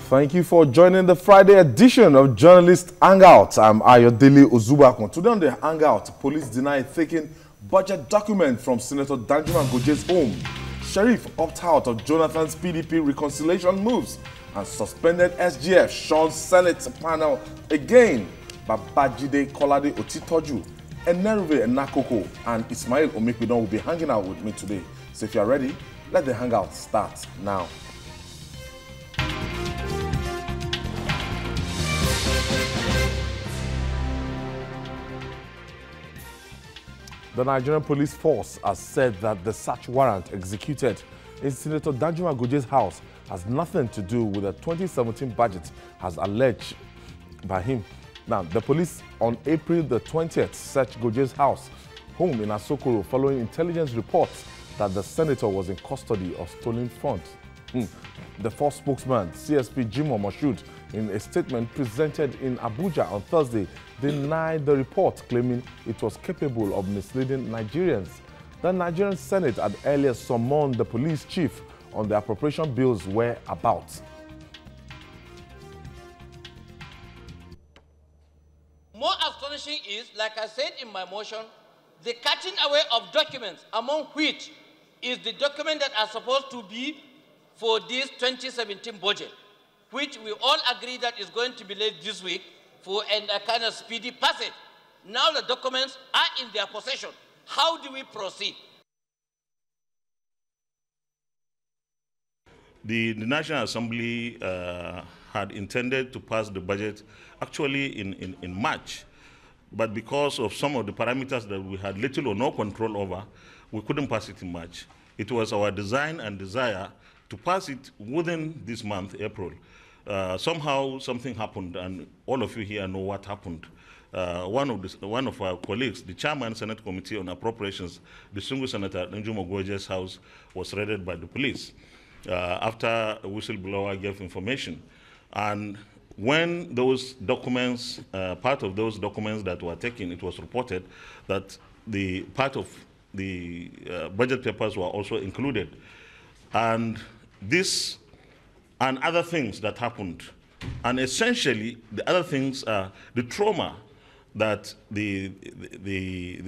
Thank you for joining the Friday edition of Journalist Hangout. I'm Ayodele Ozubakon. Today on the Hangout, police deny taking budget document from Senator Goje's home. Sheriff opt out of Jonathan's PDP reconciliation moves and suspended SGF Sean's Senate panel again. Babajide Kolade Otitoju, Enerve Nakoko, and Ismail Omikpidon will be hanging out with me today. So if you are ready, let the Hangout start now. The Nigerian police force has said that the search warrant executed in Senator Goje's house has nothing to do with the 2017 budget, as alleged by him. Now, the police on April the 20th searched Goje's house, home in Asokoro, following intelligence reports that the senator was in custody of stolen funds. The force spokesman, CSP Jimoh Moshood, in a statement presented in Abuja on Thursday, denied the report, claiming it was capable of misleading Nigerians. The Nigerian Senate had earlier summoned the police chief on the appropriation bill's whereabouts. More astonishing is, like I said in my motion, the cutting away of documents, among which is the document that are supposed to be for this 2017 budget, which we all agree that is going to be laid this week for a kind of speedy passage. Now the documents are in their possession. How do we proceed? The National Assembly had intended to pass the budget actually in March, but because of some of the parameters that we had little or no control over, we couldn't pass it in March. It was our design and desire to pass it within this month, April. Somehow something happened, and all of you here know what happened. One of our colleagues, the chairman Senate Committee on Appropriations, distinguished Senator Goje's house, was raided by the police after a whistleblower gave information. And when those documents, part of those documents that were taken, it was reported that the part of the budget papers were also included. And this and other things that happened. And essentially, the other things are the trauma that the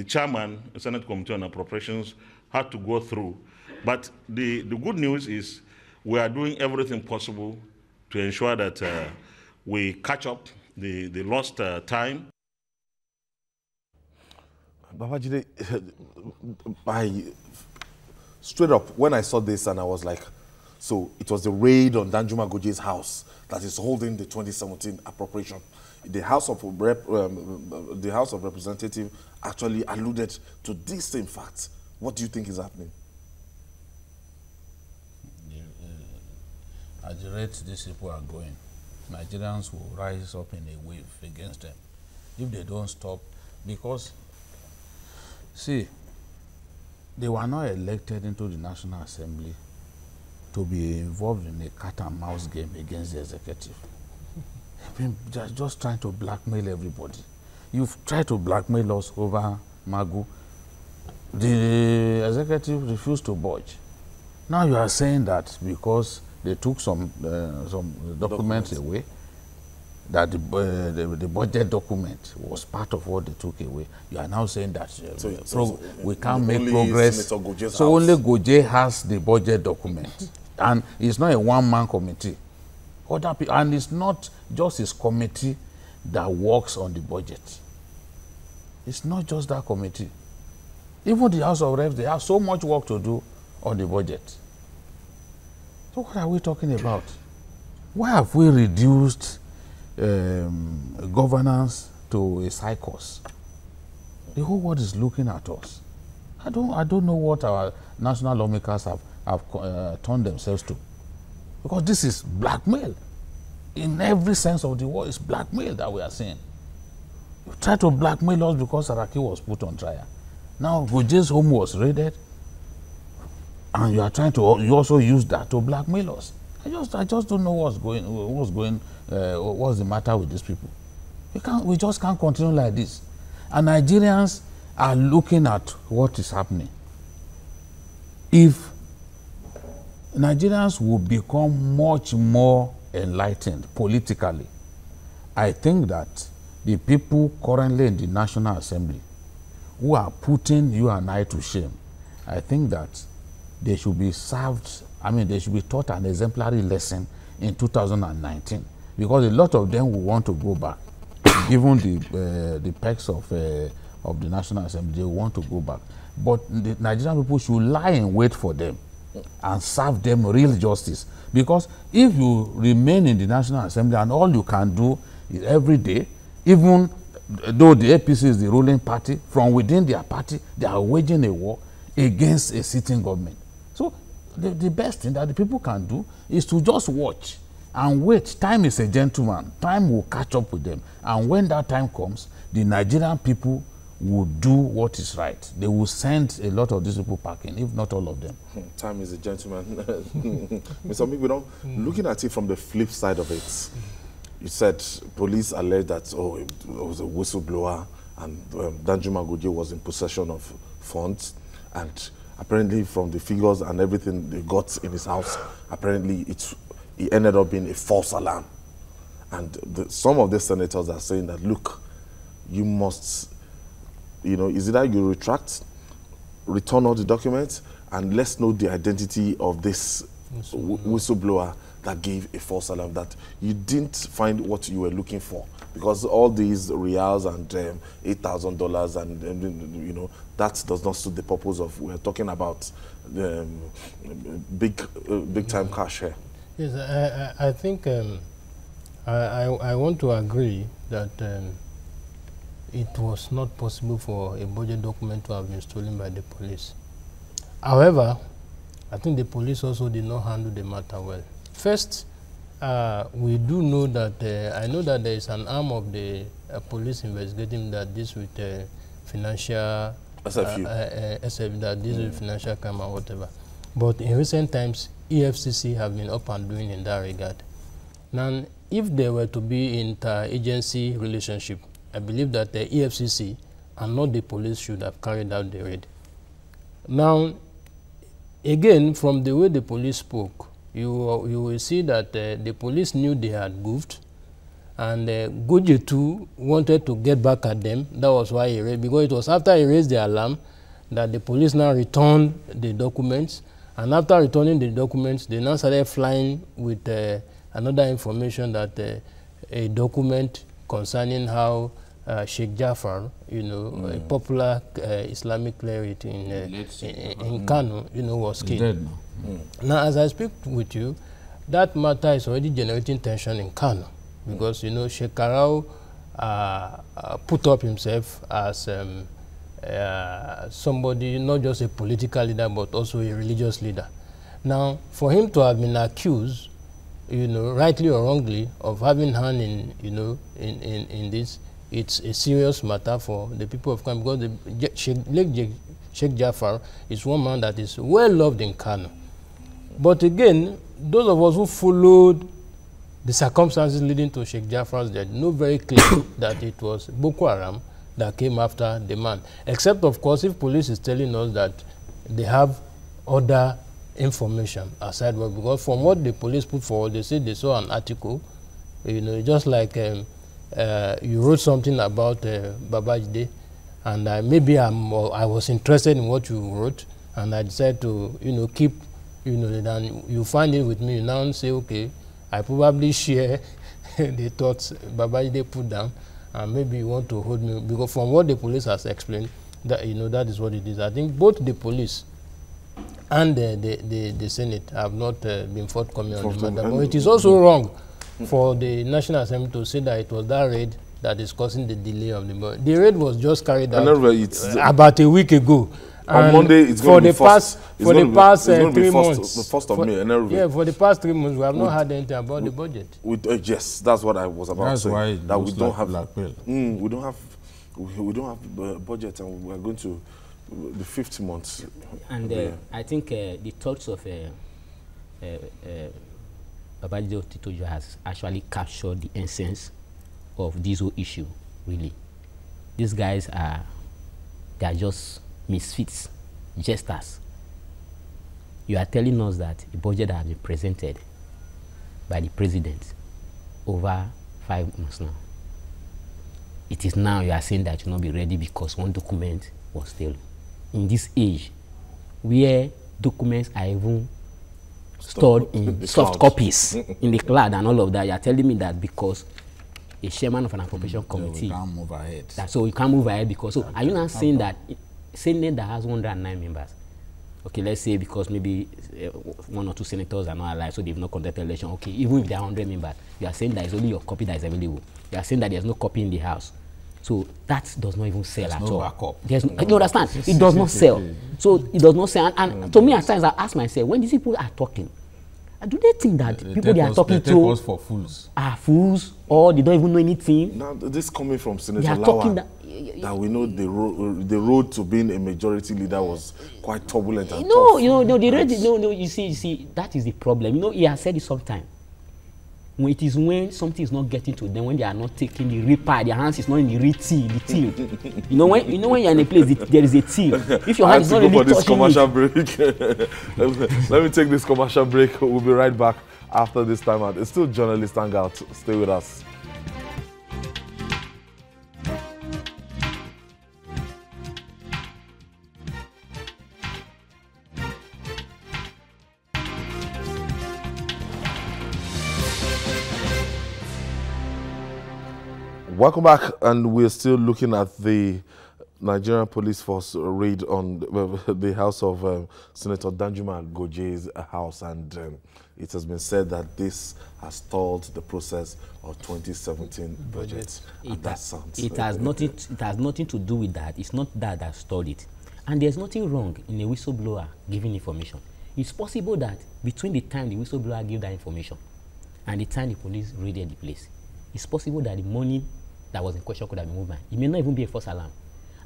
chairman, the Senate Committee on Appropriations, had to go through. But the good news is we are doing everything possible to ensure that we catch up the lost time. Babajide, straight up, when I saw this and I was like, so it was the raid on Goje's house that is holding the 2017 appropriation. The House of Representatives actually alluded to this same fact. What do you think is happening? At the rate these people are going, Nigerians will rise up in a wave against them if they don't stop. Because, see, they were not elected into the National Assembly to be involved in a cat and mouse game against the executive. They're just trying to blackmail everybody. You've tried to blackmail us over Magu. The executive refused to budge. Now you are saying that because they took some documents away, that the budget document was part of what they took away. You are now saying that we can't make progress. So only Goje has the budget document. And it's not a one-man committee. Other people, and it's not just his committee that works on the budget. It's not just that committee. Even the House of Reps, they have so much work to do on the budget. So what are we talking about? Why have we reduced governance to a circus? The whole world is looking at us. I don't know what our national lawmakers have turned themselves to. Because this is blackmail. In every sense of the word, it's blackmail that we are seeing. You try to blackmail us because Saraki was put on trial. Now Goje's home was raided, and you are trying to also use that to blackmail us. I just don't know what's the matter with these people. We just can't continue like this. And Nigerians are looking at what is happening. If Nigerians will become much more enlightened politically. I think that the people currently in the National Assembly who are putting you and I to shame, I think that they should be served, they should be taught an exemplary lesson in 2019, because a lot of them will want to go back. Given the perks of the National Assembly, they want to go back. But the Nigerian people should lie in wait for them and serve them real justice. Because if you remain in the National Assembly and all you can do is every day, even though the APC is the ruling party, from within their party, they are waging a war against a sitting government. So the best thing that the people can do is to just watch and wait. Time is a gentleman. Time will catch up with them. And when that time comes, the Nigerian people will do what is right. They will send a lot of these people packing, if not all of them. Time is a gentleman. Mr. Migbinon, looking at it from the flip side of it, you said police alleged that, it was a whistleblower and Danjuma Goje was in possession of funds, and apparently from the figures and everything they got in his house, apparently it ended up being a false alarm. And some of the senators are saying that, look, you must, is it that you retract, return all the documents, and let's know the identity of this whistleblower that gave a false alarm, that you didn't find what you were looking for, because all these reals and $8,000 and that does not suit the purpose of, we're talking about big time cash here. Yes, I think I want to agree that it was not possible for a budget document to have been stolen by the police. However, I think the police also did not handle the matter well. First, we do know that, I know that there is an arm of the police investigating that this with financial, SFU, that this with financial crime or whatever. But in recent times, EFCC have been up and doing in that regard. Now, if there were to be inter-agency relationship, I believe that the EFCC and not the police should have carried out the raid. Now, again, from the way the police spoke, you will see that the police knew they had goofed, and Goje too wanted to get back at them. That was why he raised, because it was after he raised the alarm that the police now returned the documents, and after returning the documents, they now started flying with another information that a document concerning how Sheikh Jafar, a popular Islamic cleric in Kano, was killed. Now, as I speak with you, that matter is already generating tension in Kano, because Sheikh Karau put up himself as somebody, not just a political leader, but also a religious leader. Now, for him to have been accused, rightly or wrongly, of having hand in this, it's a serious matter for the people of Kano, because Sheikh Jafar is one man that is well loved in Kano. But again, those of us who followed the circumstances leading to Sheikh Jafar's death know very clearly that it was Boko Haram that came after the man. Except, of course, if police is telling us that they have other information aside, because from what the police put forward, they said they saw an article, just like you wrote something about Babachir, and maybe I was interested in what you wrote, and I decided to keep, then you find it with me. You now say, okay, I probably share the thoughts Babachir put down, and maybe you want to hold me, because from what the police has explained, that that is what it is. I think both the police and the Senate have not been forthcoming on the matter. But it is also wrong for the National Assembly to say that it was that raid that is causing the delay of the budget. The raid was just carried out about a week ago. On Monday, it's going to be first. For the past 3 months. The 1st of May. Yeah, for the past 3 months, we have not heard anything about the budget. Yes, that's what I was about to say. Why that we don't have we don't have budget, and we are going to the 5th month. And I think the thoughts of Babachir Titojo has actually captured the essence of this whole issue. Really, these guys are just misfits, jesters. You are telling us that a budget has been presented by the president over 5 months now. It is now you are saying that you will not be ready because one document was stolen. In this age, where documents are even stored in soft copies in the cloud and all of that, you are telling me that because a chairman of an appropriation committee, we can't move ahead. So you can't move ahead because, so are you now saying that Senate that has 109 members, okay, let's say because maybe 1 or 2 senators are not alive, so they've not conducted election, okay, even if there are 100 members, you are saying that it's only your copy that is available. You are saying that there's no copy in the house. So that does not even sell at all. Backup. There's no, you understand? It does not sell. So it does not sell. And to me, at times, I ask myself, when these people are talking, do they think that people they are talking to us for fools. Are fools, or they don't even know anything? Now, this coming from Senator Lawal, that we know the road to being a majority leader was quite turbulent and tough. You see, that is the problem. You know, he has said it sometime. When it is when something is not getting to them, when they are not taking the real part, their hands is not in the real till. You know when you're in a place, there is a till. If your hand is not really touching commercial break. Let me take this commercial break. We'll be right back after this time out. It's still Journalist Hangout. Stay with us. Welcome back, and we're still looking at the Nigerian police force raid on the house of Senator Danjuma Goje's house, and it has been said that this has stalled the process of 2017 budget. It has nothing to do with that. It's not that stalled it, and there's nothing wrong in a whistleblower giving information. It's possible that between the time the whistleblower gave that information and the time the police raided the place, it's possible that the money that was in question could have been moved. It may not even be a false alarm.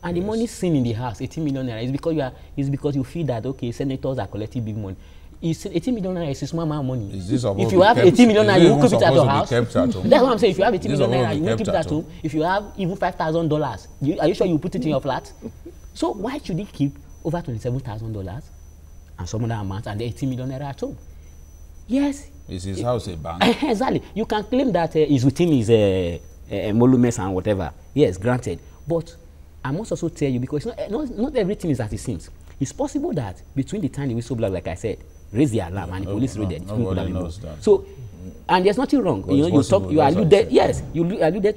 And the money seen in the house, 18 million naira, is because you feel that, okay, senators are collecting big money. 18 million naira is a small amount of money. If you have 18 million naira, you will keep it at your house. That's what I'm saying. If you have 18 million naira, you will keep it at home. If you have even $5,000, are you sure you put it in your flat? So why should he keep over $27,000 and some other amount and the 18 million naira at home? Yes. Is his house a bank? Exactly. You can claim that he's within his emoluments and whatever. Yes, granted. But I must also tell you, because not everything is as it seems. It's possible that between the time the whistleblower, like I said, raised the alarm and the police raided it. Nobody knows that. So, and there's nothing wrong. Well, you alluded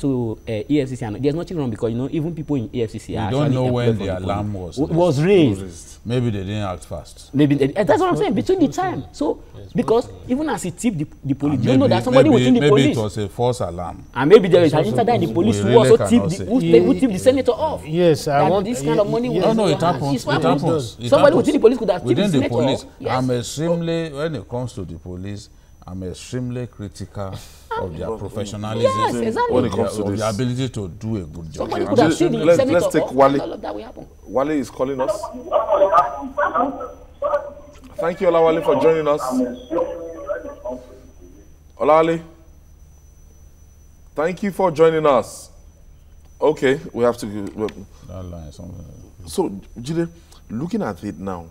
to EFCC, and there's nothing wrong because even people in EFCC are don't know when the alarm was raised. Maybe they didn't act fast. Maybe that's what I'm saying. Between the time, so because even as he tipped the police, you know that somebody within the police. Maybe it was a false alarm. And maybe there is an insider in the police who also tipped the senator off. Yes, I want this kind of money. No, it happens. It happens. Somebody within the police could have tipped the senator police. off. Yes. I'm extremely, when it comes to the police, I'm extremely critical of their professionalism. Yes, exactly. When it comes to of their ability to do a good job. Somebody could have seen the senator let's take off, Wale. all of that will happen. Wale is calling us. Thank you, Olawale, for joining us. Olawale, thank you for joining us. Okay, we have to go. That line, something. So, Jide, looking at it now,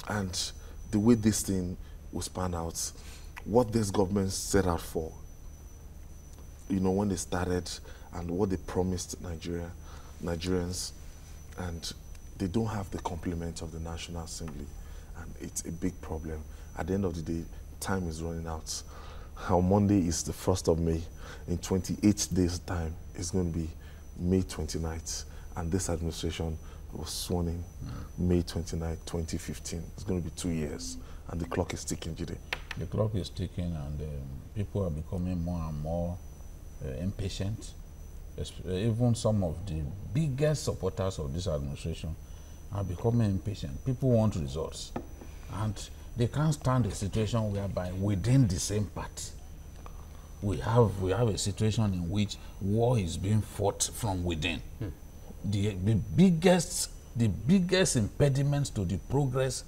and the way this thing will span out, what this government set out for, when they started, and what they promised Nigerians, and they don't have the complement of the National Assembly, and it's a big problem. At the end of the day, time is running out. On Monday is the 1st of May. In 28 days' time, it's going to be May 29th, and this administration was sworn in May 29, 2015. It's going to be 2 years, and the clock is ticking, Jide. The clock is ticking, and people are becoming more and more impatient. Even some of the biggest supporters of this administration are becoming impatient. People want results, and they can't stand a situation whereby within the same party we have a situation in which war is being fought from within. The biggest impediments to the progress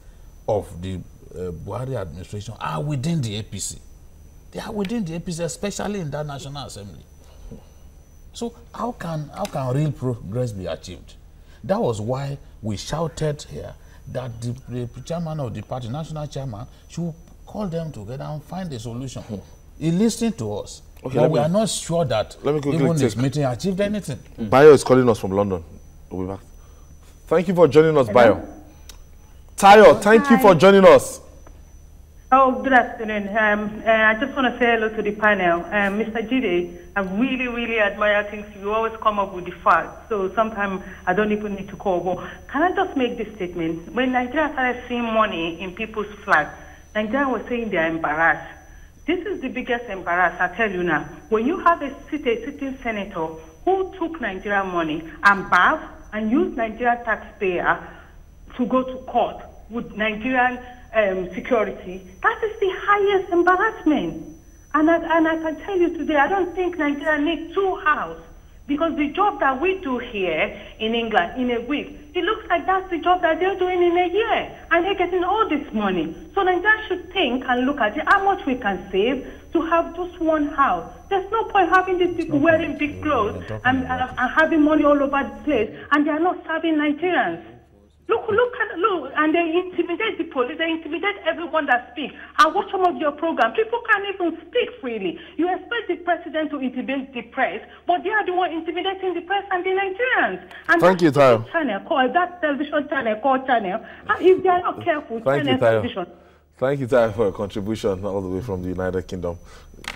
of the Buhari administration are within the APC. They are within the APC, especially in that National Assembly. So how can real progress be achieved? That was why we shouted here that the chairman of the party, national chairman, should call them together and find a solution. He listened to us. Okay, but we are not sure that even this meeting achieved anything. Bayo is calling us from London. We'll be back. Thank you for joining us, Bayo. Tayo, thank you for joining us. Oh, good afternoon. I just want to say hello to the panel. Mr. Jide, I really, really admire things. You always come up with the facts. So sometimes I don't even need to call. But can I just make this statement? When Nigeria started seeing money in people's flags, Nigeria was saying they are embarrassed. This is the biggest embarrass, I tell you now. When you have a sitting senator who took Nigerian money and bathed and used Nigerian taxpayer to go to court with Nigerian security, that is the highest embarrassment. And I can tell you today, I don't think Nigeria needs two houses, because the job that we do here in England in a week, it looks like that's the job that they're doing in a year, and they're getting all this money. So Nigeria should think and look at it, how much we can save to have just one house. There's no point having these people wearing big clothes and having money all over the place, and they are not serving Nigerians. Look, and they intimidate the police, they intimidate everyone that speaks. I watch some of your programs. People can't even speak freely. You expect the president to intimidate the press, but they are the one intimidating the press and the Nigerians. And thank you, Tayo. That television channel called channel, if they are not careful, television. Thank you, Tayo, for your contribution all the way from the United Kingdom.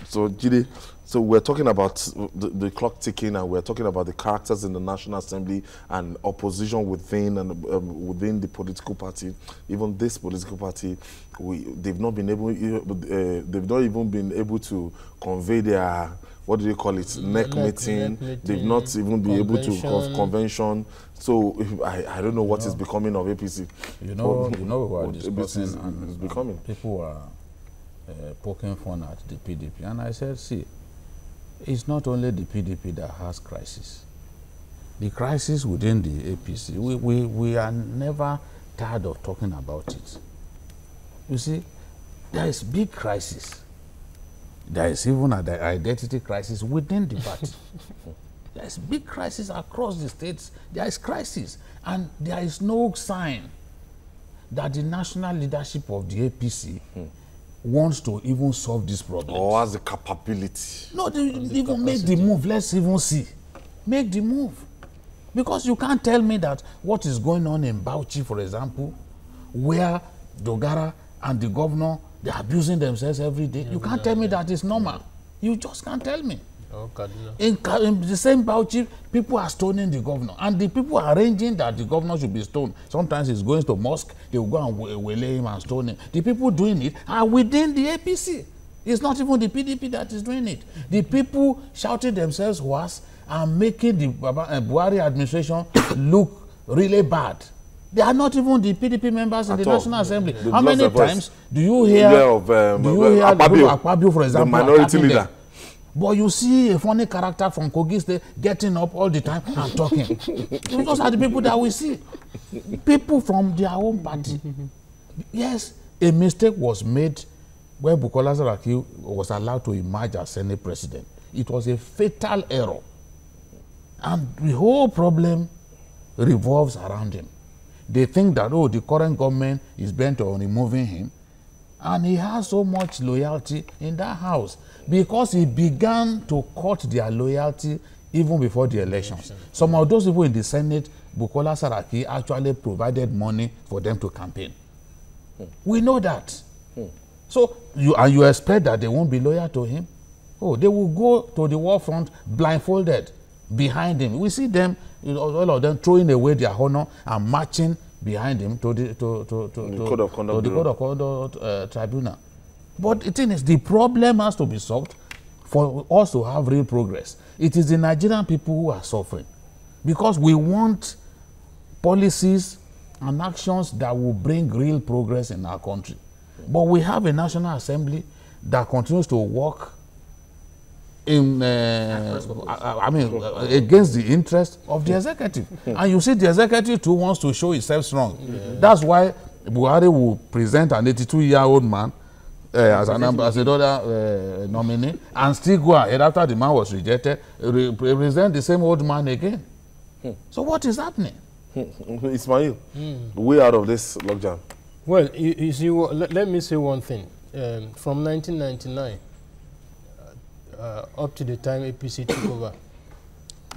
So, Jide, so we're talking about the clock ticking, and we're talking about the characters in the National Assembly and opposition within and within the political party. Even this political party, they've not even been able to convey their, what do they call it, neck meeting. They've not even been able to convention. So I don't know what is becoming of APC. You know what APC is becoming. People are poking fun at the PDP, and I said, see, it's not only the PDP that has crisis. The crisis within the APC, we are never tired of talking about it. You see, there is big crisis. There is even an identity crisis within the party. There is big crisis across the states. There is crisis, and there is no sign that the national leadership of the APC wants to even solve this problem. Or has the capability. No, they even make the move. Let's even see. Make the move. Because you can't tell me that what is going on in Bauchi, for example, where Dogara and the governor, they are abusing themselves every day. You can't tell me that it's normal. You just can't tell me. In the same Bauchi, people are stoning the governor, and the people are arranging that the governor should be stoned. Sometimes he's going to mosque, they will go and waylay him and stone him. The people doing it are within the APC. It's not even the PDP that is doing it. The people shouting themselves worse and making the Buhari administration look really bad. They are not even the PDP members in the National Assembly. How many times do you hear Akpabio, for example, the minority leader? But you see a funny character from Kogi State getting up all the time and talking. Those are the people that we see. People from their own party. Yes, a mistake was made when Bukola Saraki was allowed to emerge as Senate president. It was a fatal error. And the whole problem revolves around him. They think that, oh, the current government is bent on removing him. And he has so much loyalty in that house because he began to cut their loyalty even before the elections. Some of those people in the Senate, Bukola Saraki actually provided money for them to campaign. We know that. So, you expect that they won't be loyal to him? Oh, they will go to the war front blindfolded behind him. We see them, all of them throwing away their honor and marching behind him to the Code of Conduct Tribunal. But the thing is, the problem has to be solved for us to have real progress. It is the Nigerian people who are suffering because we want policies and actions that will bring real progress in our country. But we have a National Assembly that continues to work in, against the interest of the executive. And you see the executive too wants to show itself strong. That's why Buhari will present an 82-year-old man as an ambassador nominee and still go ahead after the man was rejected, represent the same old man again. So what is happening? Ismail, way out of this logjam. Well, you see, let me say one thing. From 1999, up to the time APC took over,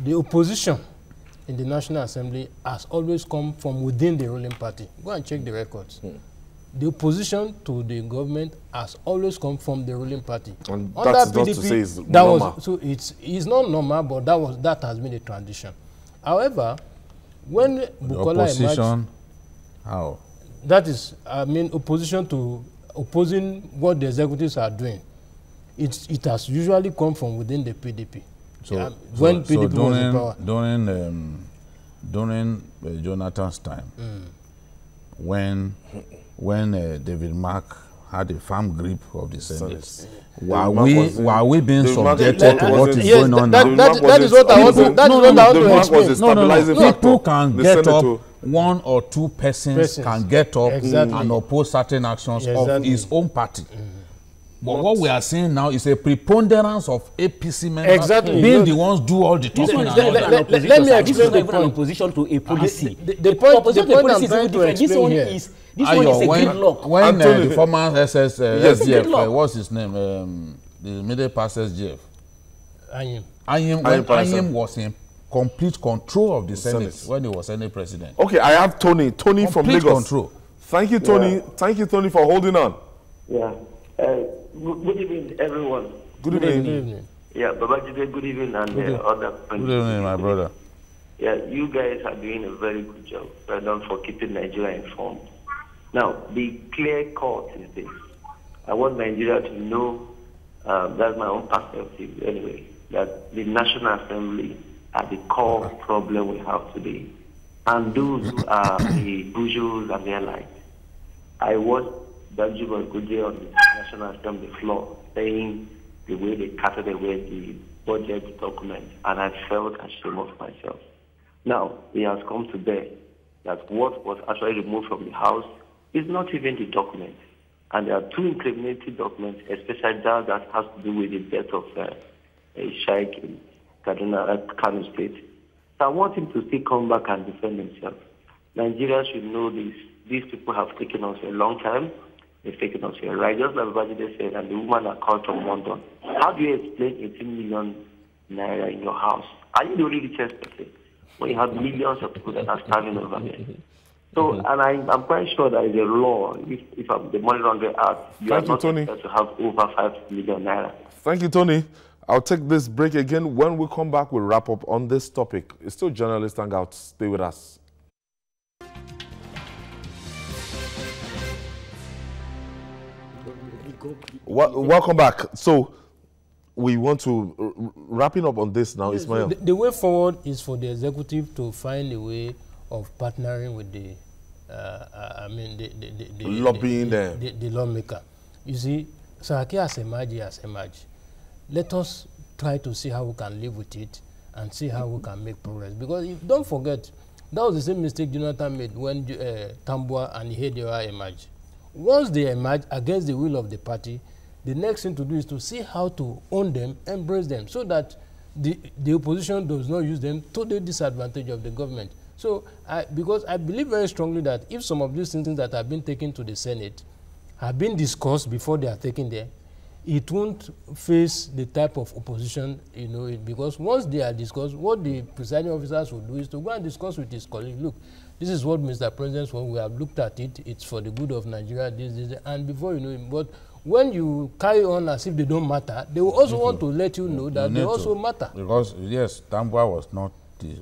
the opposition in the National Assembly has always come from within the ruling party. Go and check the records. The opposition to the government has always come from the ruling party. And that's not to say it's that normal. Was, so it's not normal, but that has been a transition. However, when Bukola opposition, how? That is, I mean, opposition to opposing what the executives are doing. It has usually come from within the PDP. So, when PDP was in power. During Jonathan's time, when David Mark had a firm grip of the Senate, were we being subjected to what is going on now? That is what I want to explain. No. People can get up, one or two persons can get up and oppose certain actions of his own party. But what we are seeing now is a preponderance of APC members being the ones do all the talking. Let me explain the point. Opposition to a policy. The point I'm trying to explain here. This one is a gridlock. When the former SGF, what's his name? The middle past SGF. Ayim was in complete control of the Senate when he was Senate president. Okay, I have Tony from Lagos. Control. Thank you, Tony. Yeah. Thank you, Tony, for holding on. Yeah. Good evening, everyone. Good evening. Yeah, Babachir, good evening, and other friends. Good evening, my brother. Yeah, you guys are doing a very good job. Well done for keeping Nigeria informed. Now, the clear cut is this. I want Nigeria to know, that's my own perspective anyway, that the National Assembly are the core problem we have today. And those who are the bourgeois and their allies. I watched Senator Goje on the National Assembly floor saying the way they carted away the budget document, and I felt ashamed of myself. Now, it has come to bear that what was actually removed from the House is not even the document. And there are two incriminating documents, especially that has to do with the death of a sheikh in Kano State. So I want him to still come back and defend himself. Nigeria should know this. These people have taken us a long time. They've taken us here, right? Just like Babachir said, and the woman that called from London. How do you explain 18 million naira in your house? Are you the only richest person when you have millions of people that are starving over there? So, and I'm quite sure there is a law, if I'm the Money Laundering Act, you are not supposed to have over 5 million naira. Thank you, Tony. I'll take this break again. When we come back, we'll wrap up on this topic. It's still Journalist Hangout. Stay with us. Welcome back. So, we want to wrapping up on this now, Ismail. The way forward is for the executive to find a way of partnering with the lobbying the lawmaker. You see, Saraki has emerged. Let us try to see how we can live with it and see how we can make progress. Because don't forget, that was the same mistake Jonathan made when Tambua and Ihedioa emerged. Once they emerge against the will of the party, the next thing to do is to see how to own them, embrace them, so that the opposition does not use them to the disadvantage of the government. So, because I believe very strongly that if some of these things that have been taken to the Senate have been discussed before they are taken there, it won't face the type of opposition, you know, because once they are discussed, what the presiding officers will do is to go and discuss with his colleague. Look, this is what Mr. President wants. We have looked at it. It's for the good of Nigeria, this, and before you know it. But when you carry on as if they don't matter, they will also want to let you know that they also matter. Because, yes, Tambua was not the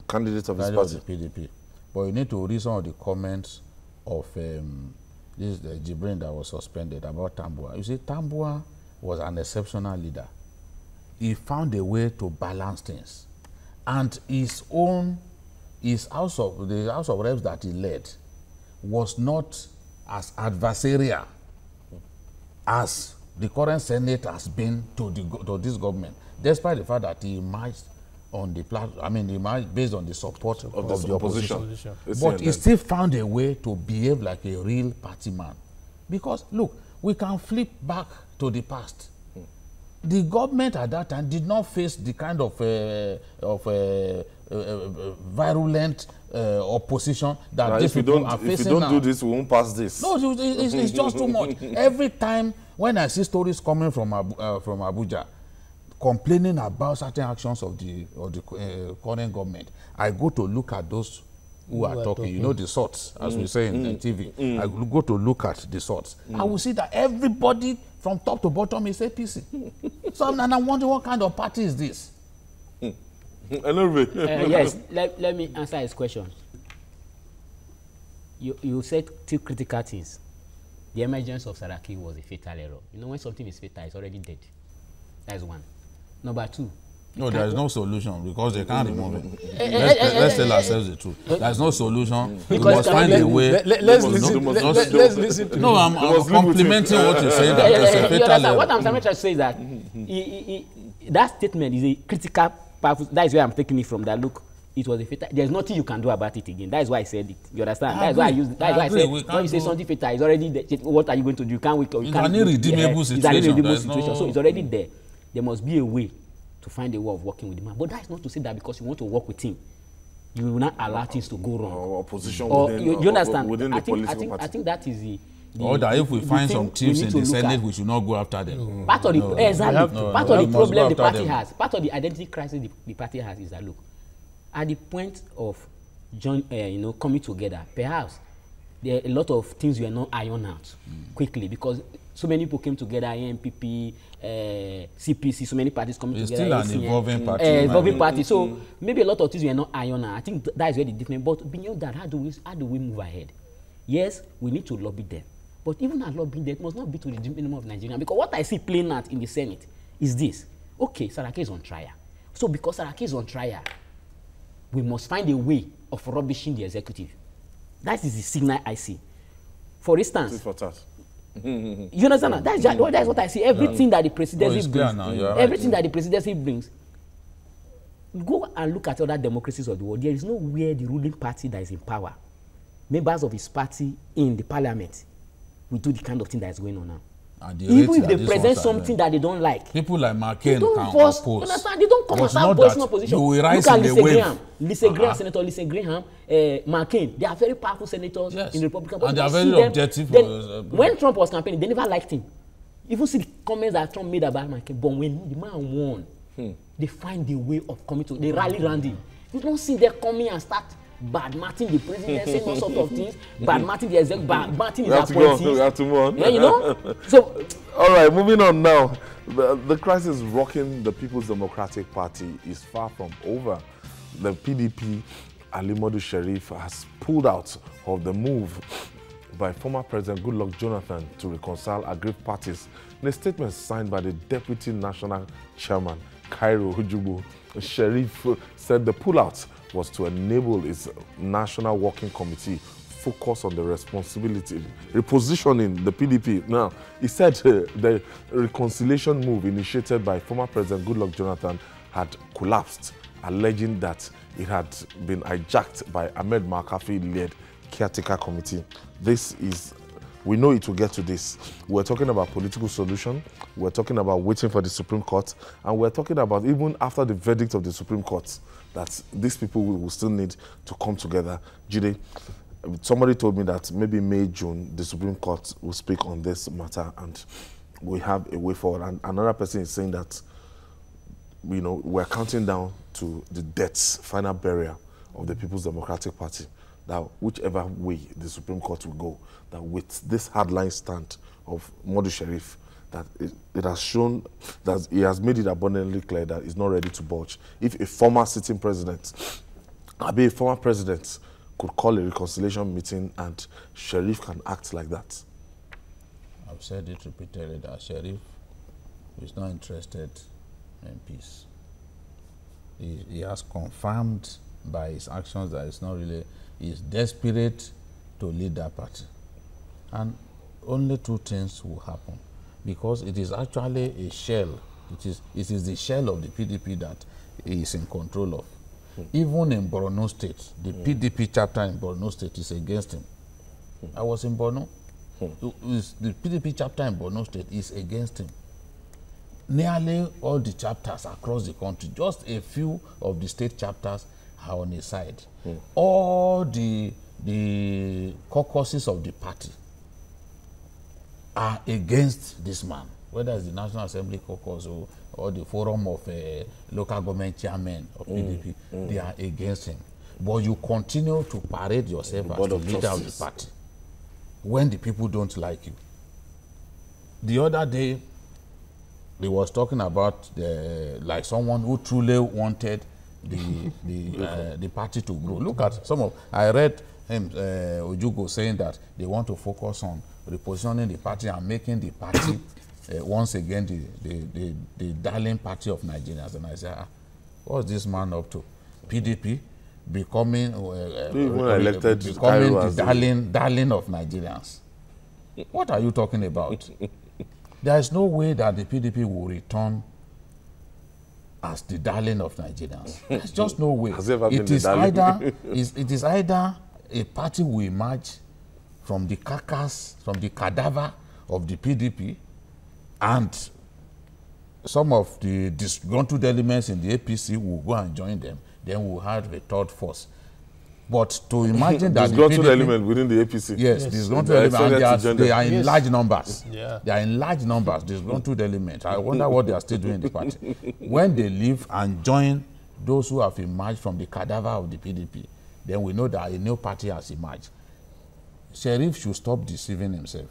candidate of his party, PDP. But you need to read some of the comments of this Jibrin that was suspended about Tambua. You see, Tambua was an exceptional leader. He found a way to balance things. And the House of Reps that he led was not as adversarial as the current Senate has been to this government, despite the fact that he emerged on the platform, I mean, he emerged based on the support of the opposition. But he still found a way to behave like a real party man. Because, look, we can flip back to the past. The government at that time did not face the kind of virulent opposition that these people are facing now. If you don't do this, we won't pass this. No, it's just too much. Every time when I see stories coming from Abuja, complaining about certain actions of the current government, I go to look at those who are talking. You know, the sorts, as we say in TV. I go to look at the sorts. I will see that everybody from top to bottom is APC. So and I'm wondering, what kind of party is this? Yes, let me answer his question. You said two critical things. The emergence of Saraki was a fatal error. You know, when something is fatal, it's already dead. That's one. Number two. No, there is no solution because they can't remove it. Let's tell ourselves the truth. There's no solution. We must find a way. Let's listen to No, I'm complimenting what you're saying. That it's a fatal error. What I'm trying to say is that that statement is a critical, powerful. That is where I'm taking it from. That look, it was a fatal. There's nothing you can do about it again. That is why I said it. You understand? That's why I used. That's why I said when you say something fatal, it's already there. What are you going to do? You can't wait. It's an irredeemable situation. It's an irredeemable situation. So it's already there. There must be a way to find a way of working with the man. But that is not to say that because you want to work with him, you will not allow things to go wrong. Or opposition within, you understand? Within the political party. I think that is the or that if we find some thieves in the Senate, we should not go after them. Part of the part of the problem the party has, part of the identity crisis the party has is that look, at the point of coming together, perhaps there are a lot of things were not ironed out quickly because so many people came together, NPP, CPC, so many parties coming together. It's still an evolving party. Evolving party. So maybe a lot of things were not ironed out. I think that is where the difference. But beyond that, how do we move ahead? Yes, we need to lobby them. But even our lobbying them must not be to the minimum of Nigeria. Because what I see playing out in the Senate is this. Okay, Saraki is on trial. So because Saraki is on trial, we must find a way of rubbishing the executive. That is the signal I see. For instance, you understand? That's what I see. Everything that the presidency brings, everything that the presidency brings. Go and look at other democracies of the world. There is nowhere the ruling party that is in power, members of his party in the parliament, will do the kind of thing that is going on now. Even if they present something that they don't like, people like McCain can oppose. Understand? They don't come and start voicing opposition. Look at Lisa Graham, Senator Lisa Graham, McCain. They are very powerful senators in the Republican Party. And they are very objective. When Trump was campaigning, they never liked him. Even see the comments that Trump made about McCain. But when the man won, they find a way of coming to. They rally around him. You don't see them coming and start bad-marting the president, saying all sorts of things, bad-marting the executive, bad-marting his appointees. We have to move on. Yeah, you know? So, all right, moving on now. The crisis rocking the People's Democratic Party is far from over. The PDP, Ali Modu Sharif, has pulled out of the move by former President Goodluck Jonathan to reconcile aggrieved parties. In a statement signed by the Deputy National Chairman, Cairo Hujubu, Sharif said the pullout was to enable its National Working Committee focus on the responsibility, repositioning the PDP. Now, he said the reconciliation move initiated by former President Goodluck Jonathan had collapsed, alleging that it had been hijacked by Ahmed Makafi-led caretaker committee. We know it will get to this. We're talking about political solution. We're talking about waiting for the Supreme Court. And we're talking about even after the verdict of the Supreme Court, that these people will still need to come together. Jide, somebody told me that maybe May, June, the Supreme Court will speak on this matter and we have a way forward. And another person is saying that, we're counting down to the death's final burial of the People's Democratic Party. That whichever way the Supreme Court will go, that with this hardline stand of Modu Sharif, that it has shown that he has made it abundantly clear that he's not ready to budge. If a former sitting president, a former president, could call a reconciliation meeting and Sharif can act like that. I've said it repeatedly that Sharif is not interested in peace. He has confirmed by his actions that it's not really, he's desperate to lead that party. And only two things will happen, because it is actually a shell. It is the shell of the PDP that he is in control of. Even in Borno State, the PDP chapter in Borno State is against him. I was in Borno. The PDP chapter in Borno State is against him. Nearly all the chapters across the country, just a few of the state chapters are on his side. All the caucuses of the party are against this man. whether it's the National Assembly caucus or the forum of local government chairmen of PDP, they are against him. But you continue to parade yourself as the leader of the party when the people don't like you. The other day, they was talking about like someone who truly wanted the party to grow. Look at some of, I read him, Ojugo, saying that they want to focus on repositioning the party and making the party once again the darling party of Nigerians. And I said, what's this man up to? PDP becoming the darling of Nigerians. What are you talking about? There is no way that the PDP will return as the darling of Nigerians. There's just no way. It is either a party will emerge from the carcass, from the cadaver of the PDP, and some of the disgruntled elements in the APC will go and join them. Then we'll have a third force. But to imagine that disgruntled element within the APC. Yes, disgruntled element, they are in large numbers. Yeah. They are in large numbers, disgruntled element. I wonder what they are still doing in the party. When they leave and join those who have emerged from the cadaver of the PDP, then we know that a new party has emerged. Sheriff should stop deceiving himself.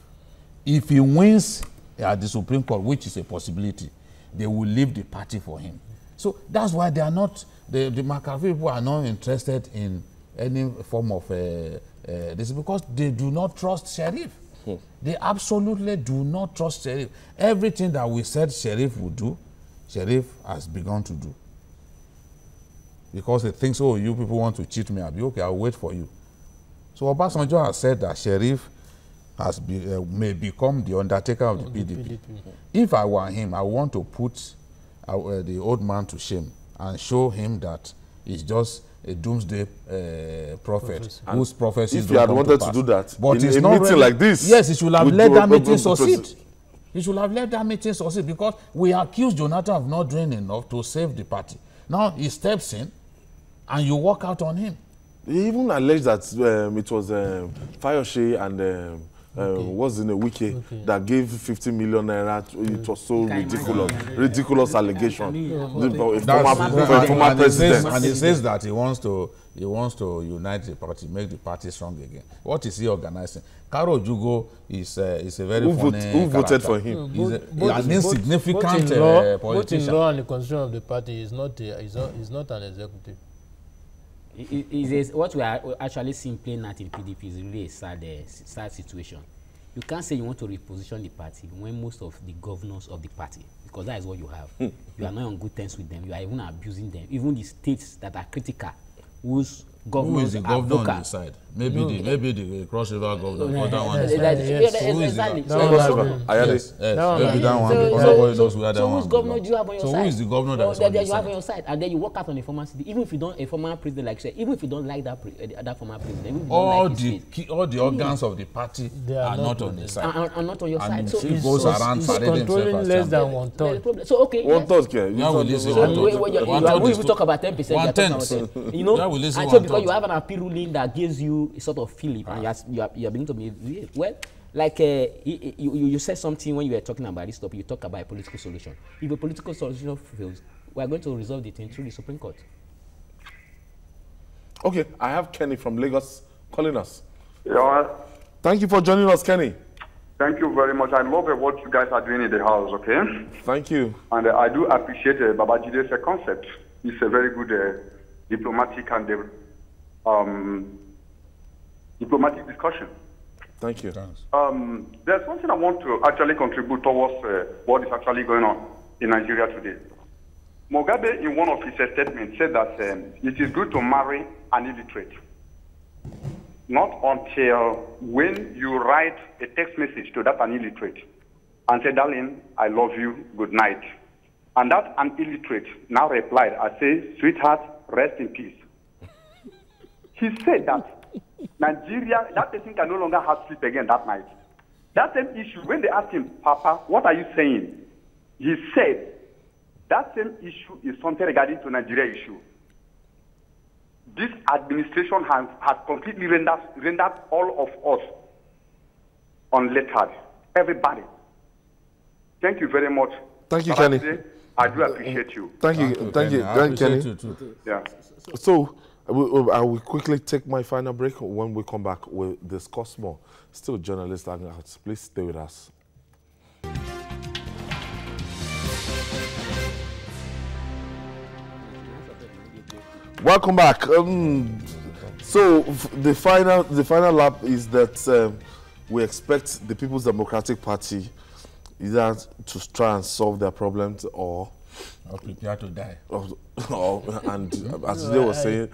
If he wins at the Supreme Court, which is a possibility, they will leave the party for him. So that's why they are not, the McAfee people are not interested in any form of this, because they do not trust Sheriff. They absolutely do not trust Sheriff. Everything that we said Sheriff would do, Sheriff has begun to do. Because he thinks, oh, you people want to cheat me, I'll be okay, I'll wait for you. So Obasanjo has said that Sheriff has may become the undertaker of the PDP. If I were him, I want to put the old man to shame and show him that he's just a doomsday prophet whose prophecies if he had wanted to do that, but in a meeting like this, yes, he should have let that meeting succeed. He should have let that meeting succeed, because we accused Jonathan of not doing enough to save the party. Now he steps in and you walk out on him. He even alleged that it was Fayose and what's in a wiki that gave 50 million naira. It was so ridiculous allegation. Former president. And he says that he wants to unite the party, make the party strong again. What is he organizing? Karo Jugo is a very funny who voted for him? He's an insignificant politician. Both in law and the constitution of the party is not an executive. What we are actually seeing playing out in PDP is really a sad situation. You can't say you want to reposition the party when most of the governors of the party, because that is what you have, you are not on good terms with them. You are even abusing them. Even the states that are critical, whose governors who is the governor on the side? Maybe the Cross River governor. Exactly. Maybe that one, because nobody knows where that one. So whose governor do you have on your side? So who is the governor that you have on your side? And then you walk out on a former city, even if you don't, a former president like say, even if you don't like that former president, all the organs of the party are not on the side. Are not on your side. So he goes around parading himself as less than one third. So okay. One third, we will talk about 10%. You know, and so because you have an appeal ruling that gives you a sort of feeling, and you are beginning to be well. Like you said something when you were talking about this topic. You talk about a political solution. If a political solution fails, we are going to resolve the thing through the Supreme Court. Okay, I have Kenny from Lagos calling us. Yeah. Thank you for joining us, Kenny. Thank you very much. I love what you guys are doing in the house, okay? Thank you. And I do appreciate Babajide's concept. It's a very good diplomatic and diplomatic discussion. Thank you. There's something I want to actually contribute towards what is actually going on in Nigeria today. Mugabe, in one of his statements, said that it is good to marry an illiterate. Not until when you write a text message to that an illiterate and say, darling, I love you, good night. And that an illiterate now replied, I say, sweetheart, rest in peace. He said that Nigeria, that person can no longer have sleep again that night. That same issue, when they asked him, Papa, what are you saying? He said, that same issue is something regarding to Nigeria issue. This administration has completely rendered all of us unlettered. Everybody. Thank you very much. Thank you, Kenny. I do appreciate you. Thank you, Kenny. Yeah. So, I will quickly take my final break. When we come back, we'll discuss more. Still, journalist Hangout. Please stay with us. Welcome back. So the final lap is that we expect the People's Democratic Party either to try and solve their problems or prepare to die. And as they were saying,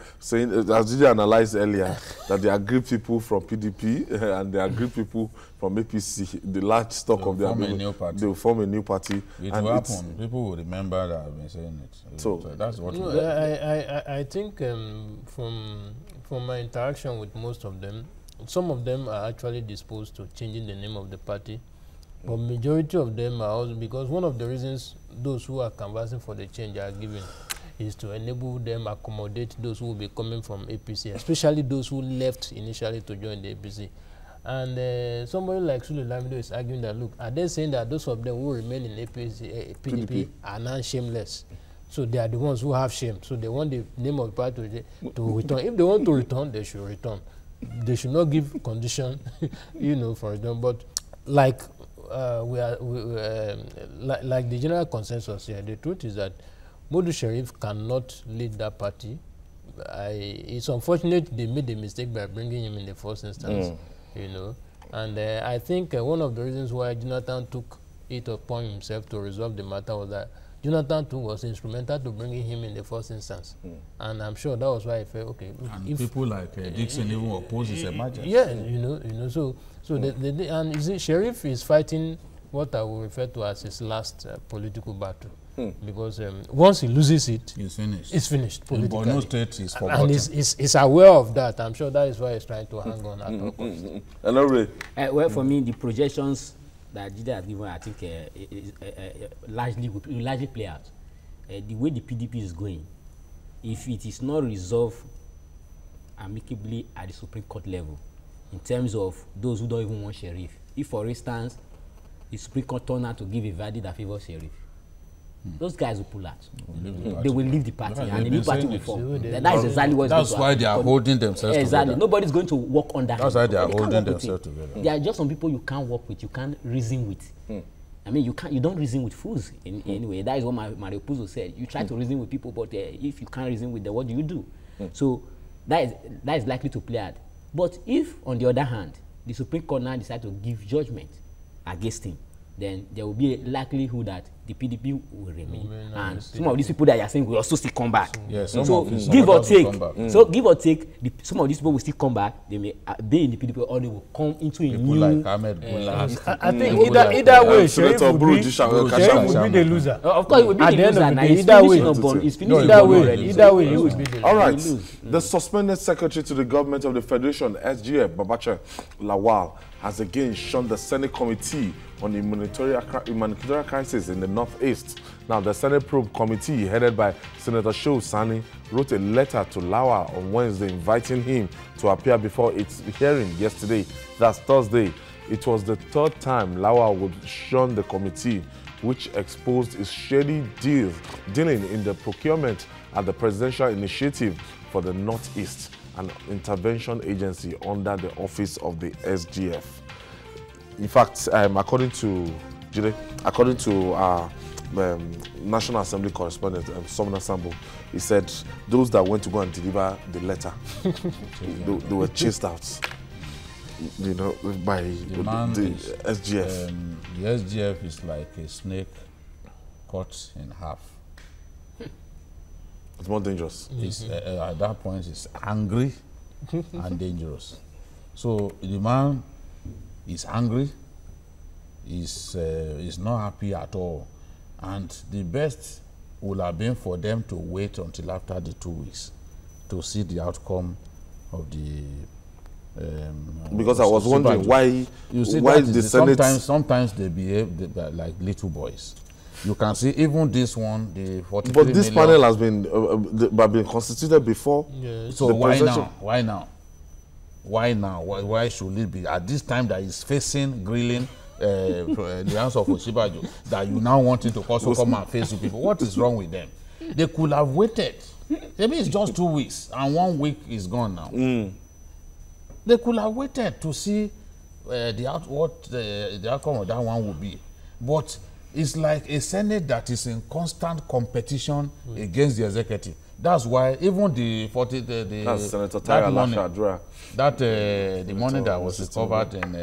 as they analyzed earlier, that they agree people from PDP and they agree people from APC, the large stock of their people, they will form a new party. It will happen. People will remember that I've been saying it. So that's what. I think from my interaction with most of them, some of them are actually disposed to changing the name of the party. But majority of them are also, because one of the reasons those who are canvassing for the change are given is to enable them accommodate those who will be coming from APC, especially those who left initially to join the APC. And somebody like Sule Lamido is arguing that, look, are they saying that those of them who remain in APC, PDP are now shameless? So they are the ones who have shame. So they want the name of the party to return. If they want to return, they should return. They should not give condition, for them. But like like the general consensus here, the truth is that Modu Sharif cannot lead that party. It's unfortunate they made the mistake by bringing him in the first instance, And I think one of the reasons why Jonathan took it upon himself to resolve the matter was that Jonathan too was instrumental to bringing him in the first instance, and I'm sure that was why I felt okay. And if people like Dixon even oppose his emergence. Yeah, So and you see, Sheriff is fighting what I will refer to as his last political battle, because once he loses it, he's finished. It's finished politically. In Borno State, he's forgotten. And he's aware of that. I'm sure that is why he's trying to hang on at all costs. Well, for me, the projections that Jide has given, I think, largely play out. The way the PDP is going, if it is not resolved amicably at the Supreme Court level, in terms of those who don't even want Sheriff, if, for instance, the Supreme Court turn out to give a verdict that favors Sheriff, those guys will pull out. They will leave the party, and the new party will form. That is exactly what. That's why they are holding themselves exactly. together. Nobody's going to work under. That's why they are holding themselves together. There are just some people you can't work with, you can't reason with. I mean, you don't reason with fools in any way. That is what Mario Puzo said. You try to reason with people, but if you can't reason with them, what do you do? So that is likely to play out. But if, on the other hand, the Supreme Court now decide to give judgment against him, then there will be a likelihood that the PDP will remain, and some of these people that you are saying will also still come back. Yes, so give or take, some of these people will still come back. They may be in the PDP, or they will come into a new. Like Ahmed I think either way, Sheriff would be the loser. Of course, he would be the loser. Either way, he would be the loser. All right. The suspended secretary to the government of the Federation, SGF Babachir Lawal, has again shunned the Senate Committee on the humanitarian crisis in the Northeast. Now, the Senate Probe Committee, headed by Senator Shehu Sani, wrote a letter to Lawal on Wednesday inviting him to appear before its hearing yesterday. That's Thursday. It was the third time Lawal would shun the committee, which exposed his shady dealing in the procurement at the Presidential Initiative for the Northeast, an intervention agency under the office of the SGF. In fact, according to our National Assembly correspondent, Somna Sambo, he said those that went to go and deliver the letter, they were chased out, by the SGF. The SGF is like a snake cut in half. It's more dangerous. At that point, it's angry and dangerous. So the man is angry, is not happy at all, and the best would have been for them to wait until after the 2 weeks to see the outcome of the. Because I was wondering why the Senate. Sometimes they behave like little boys. You can see even this one, the 43 But this panel has been constituted before. Yes. So why now? Why now? Why now? Why should it be at this time that he's facing grilling the hands of Oshibajo, that you now want him to also come and face you people. What is wrong with them? They could have waited. Maybe it's just 2 weeks and 1 week is gone now. They could have waited to see what the outcome of that one would be. But it's like a Senate that is in constant competition against the executive. That's why even the Senator that money, the money that was discovered in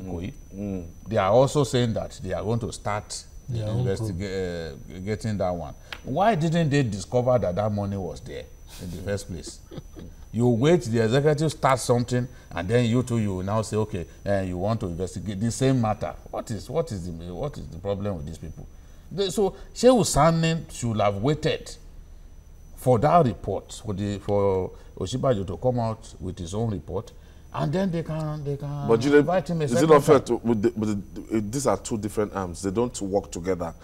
Ikoyi, they are also saying that they are going to start investigating that one. Why didn't they discover that that money was there in the first place? You wait, the executive starts something, and then you will now say, okay, you want to investigate the same matter. What is the problem with these people? So Shehu Sani should have waited for that report, for Oshibajo to come out with his own report, and then they can but invite him a is it not fair to, these are two different arms, they don't work together.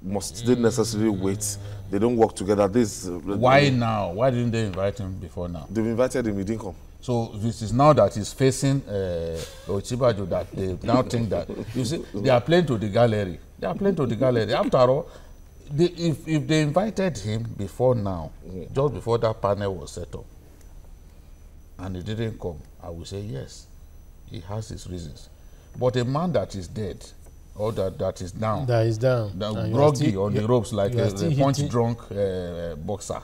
Must they necessarily wait? They don't work together. Why now? Why didn't they invite him before now? They've invited him, he didn't come. So this is now that he's facing Oshibajo that they now think that, you see, they are playing to the gallery. They are playing to the gallery. After all, if they invited him before now, just before that panel was set up, and he didn't come, I would say yes, he has his reasons. But a man that is dead, or that is down, groggy on the ropes like a punch-drunk boxer,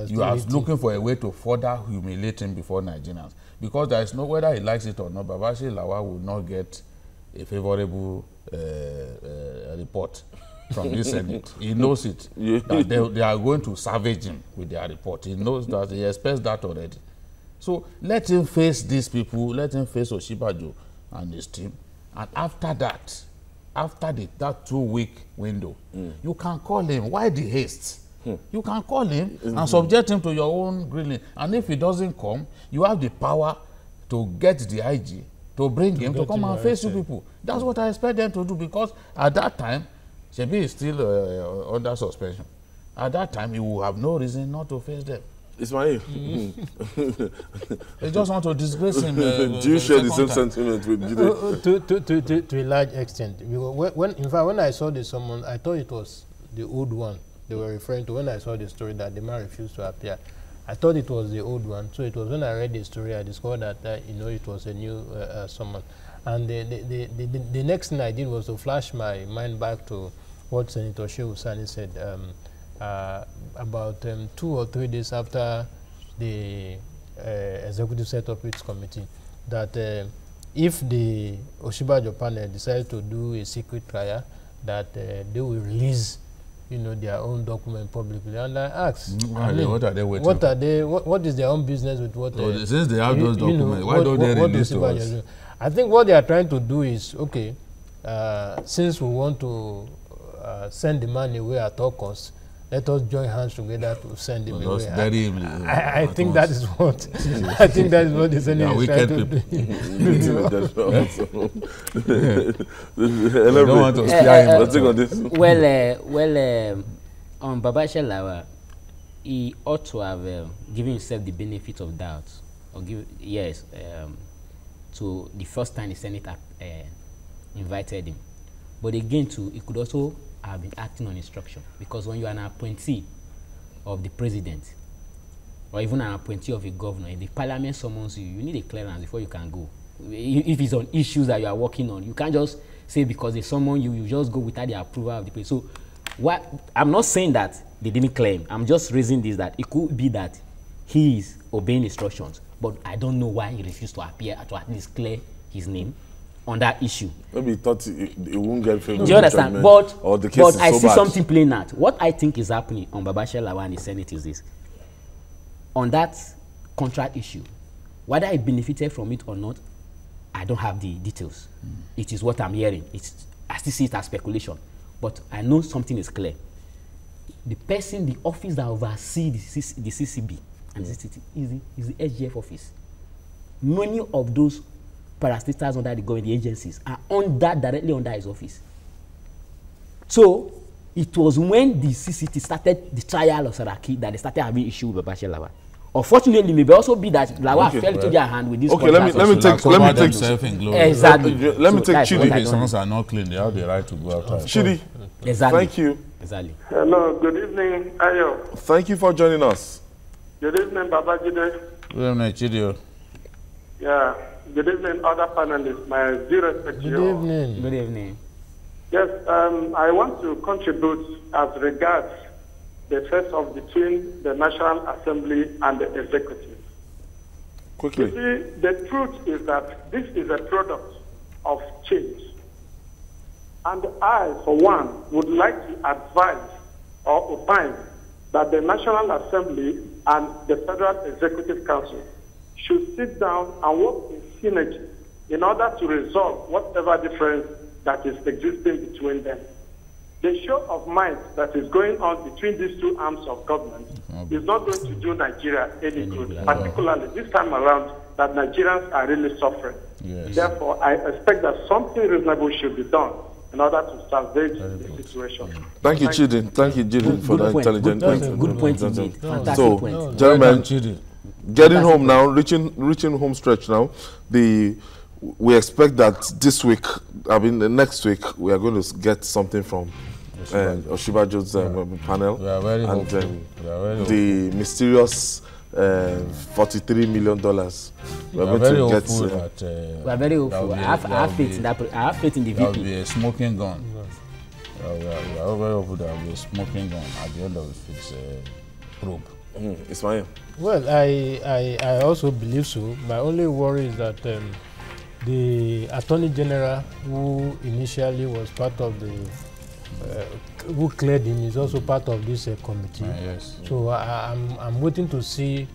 you are looking for a way to further humiliate him before Nigerians. Because there is no, whether he likes it or not, Babachir Lawal will not get a favorable report from this Senate. He knows it, that they are going to savage him with their report. He knows that, he expects that already. So let him face these people, let him face Oshibajo and his team, and after that, after that 2-week window, you can call him. Why the haste? You can call him and subject him to your own grilling. And if he doesn't come, you have the power to get the IG to bring him to come and face you people. That's what I expect them to do, because at that time, Shebi is still under suspension. At that time, he will have no reason not to face them. Ismail. They just want to disgrace him. Do you share the same sentiment with Jide? To a large extent. In fact, when I saw the summons, I thought it was the old one they were referring to. When I saw the story that the man refused to appear, I thought it was the old one. So it was when I read the story I discovered that it was a new summon. And the next thing I did was to flash my mind back to what Senator Shehu Sani said about 2 or 3 days after the executive set up its committee, that if the Oshibajo panel decided to do a secret trial, that they will release their own document publicly. And I asked, what are they waiting what is their own business with what? Since they have those documents, why don't they release to us? I think what they are trying to do is, okay, since we want to send the man away at all costs, let us join hands together to send him away. I think that is what I think that is what the Senate is trying to do. I don't want to spare him. Well, on Babachir Lawal, he ought to have given himself the benefit of doubt, or to the first time the Senate invited him. But again, too, he could also have been acting on instruction, because when you are an appointee of the president, or even an appointee of a governor, if the parliament summons you, you need a clearance before you can go. If it's on issues that you are working on, you can't just say because they summon you, you just go without the approval of the president. So I'm not saying that they didn't claim. I'm just raising this, that it could be that he is obeying instructions, but I don't know why he refused to appear to at least clear his name on that issue. Maybe he thought he won't get favorable. Do you understand? But I see bad. something playing out. What I think is happening on Babachir Lawal and the Senate is this. On that contract issue, whether he benefited from it or not, I don't have the details. It is what I'm hearing. I still see it as speculation. But I know something is clear. The office that oversees the CCB and the CCT is the SGF office. Many of those parastatals under the government, the agencies, are directly under his office. So it was when the CCT started the trial of Saraki that they started having issue with Babachir Lawal. Unfortunately, maybe also be that Lawal fell into their hand with this. Okay, let me take exactly. Let me take Chidi. If songs are not clean, they have the right to go outside. Chidi, exactly. Thank you. Exactly. Hello, good evening, Ayo. Thank you for joining us. Good evening, Babachir. Good evening, Chidi. Yeah. Good evening, other panelists. My due respect to you. Good evening. Good evening. Yes, I want to contribute as regards the face-off between the National Assembly and the executive. Quickly. You see, the truth is that this is a product of change. And I, for one, would like to advise or opine that the National Assembly and the Federal Executive Council should sit down and work in synergy in order to resolve whatever difference that is existing between them. The show of might that is going on between these two arms of government is not going to do Nigeria any good, particularly this time around that Nigerians are really suffering. Yes. Therefore, I expect that something reasonable should be done in order to salvage the situation. Thank you, Chidi. Thank you, Chidi, for that intelligent point. Good point indeed. Fantastic so, point. Gentlemen, getting home now, reaching home stretch now. We expect that this week, I mean, the next week, we are going to get something from Oshibajo's panel. We are very hopeful. The mysterious $43 million. We are going to get. We are very hopeful. I have faith in that. I have faith in the VP. There will be a smoking gun. We are very hopeful there will be a smoking gun at the end of its probe. Ismail. Well, I also believe so. My only worry is that the Attorney General, who initially was part of the, who cleared him, is also part of this committee. Yes. So I'm waiting to see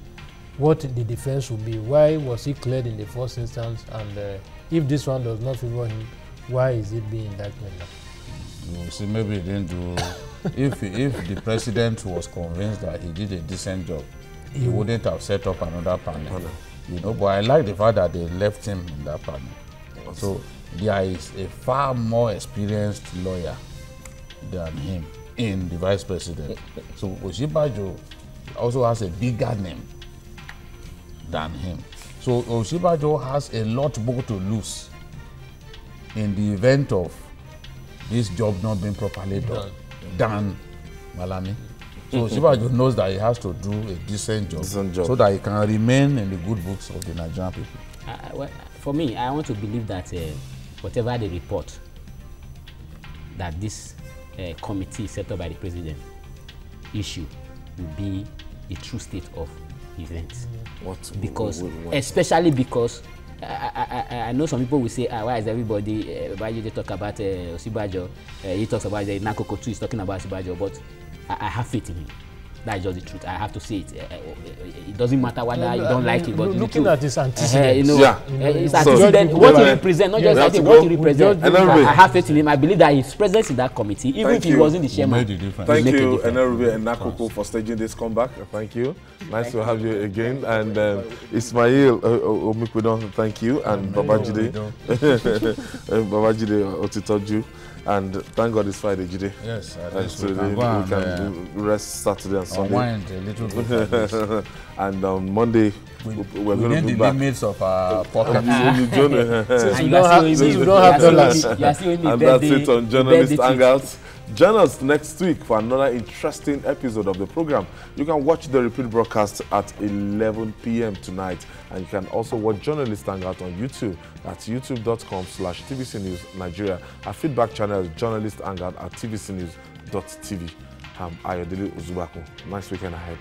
what the defense will be. Why was he cleared in the first instance? And if this one does not favor him, why is it being indicted now? You see, maybe he didn't do. if the president was convinced that he did a decent job, he wouldn't have set up another panel. You know, but I like the fact that they left him in that panel. So there is a far more experienced lawyer than him in the vice president. So Oshibajo also has a bigger name than him. So Oshibajo has a lot more to lose in the event of this job not being properly done than Malami. So Oshibajo knows that he has to do a decent job so that he can remain in the good books of the Nigerian people. Well, for me, I want to believe that whatever the report that this committee set up by the president issue will be the true state of events. Because especially because I know some people will say, why is everybody, why they talk about Oshibajo, he talks about the Nakoko too, he's talking about Oshibajo, but I have faith in him. That's just the truth. I have to say it. It doesn't matter whether you don't like it, but looking at his antecedents, you know, his antecedents, what he represents, not just what he represents. I have faith in him. I believe that his presence in that committee, even if he wasn't the chairman, thank you, Enerube and Nakoko, for staging this comeback. Thank you. Nice to have you again. And Ismail Omikudon, thank you. And Babajide Otitoju. And thank God it's Friday, Jide. Yes, so we can rest Saturday and Sunday. Unwind a little bit. And on Monday, we're going to be back. Within the limits of our pocket. Since we don't have dollars. And that's it on Journalist Hangout. Join us next week for another interesting episode of the program. You can watch the repeat broadcast at 11 p.m. tonight. And you can also watch Journalist Hangout on YouTube. That's youtube.com/TVC News Nigeria. Our feedback channel is Journalist Hangout at tvcnews.tv. I'm Ayodele Uzubako. Nice weekend ahead.